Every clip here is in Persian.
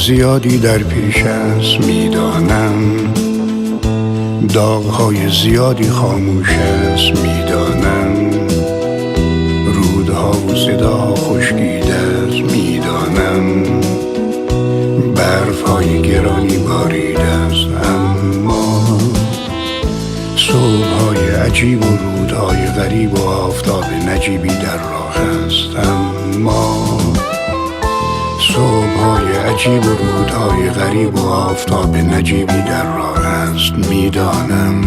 زیادی در پیش است میدانم، داغ‌های زیادی خاموش است میدانم، رودها و صداها خشکیده است میدانم، برف‌های گرانی باریده است، اما صبح‌های عجیب و رودهای غریب و آفتاب نجیبی در راه است، اما صبح‌های عجیب و رودهای غریب و آفتاب نجیبی در راه است میدانم.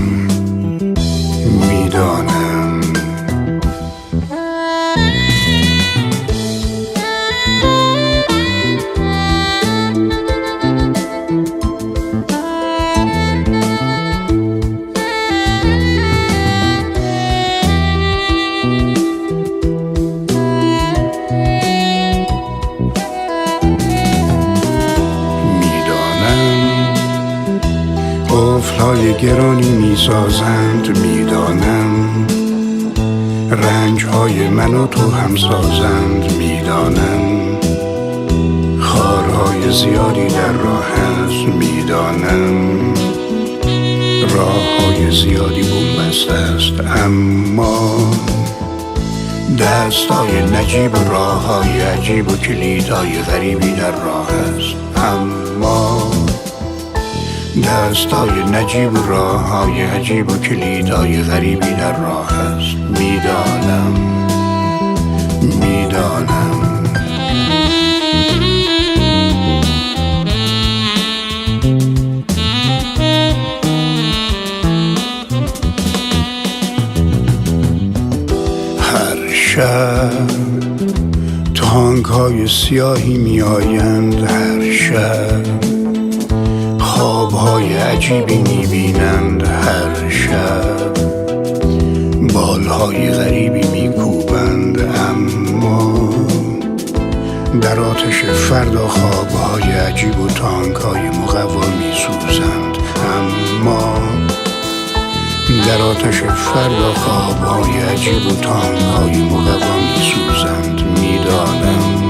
قفل‌های گرانی می‌سازند میدانم، رنج‌های من و تو هم سازند میدانم، خارهای زیادی در راه است میدانم، راه‌های زیادی بنبسته است، اما دست‌های نجیب و راه‌های عجیب و کلیدهای غریبی در راه است، اما دستای نجیب و راه‌های عجیب و کلیدهای غریبی در راه است میدانم. هر شب تانک‌های سیاهی می‌آیند، هر شب خواب‌های عجیبی می‌بینند، هر شب بال‌های غریبی می‌کوبند، اما در آتش فردا خواب‌های عجیب و تانک‌های مقوا می‌سوزند، اما در آتش فردا خواب‌های عجیب و تانک‌های مقوا می‌سوزند میدانم.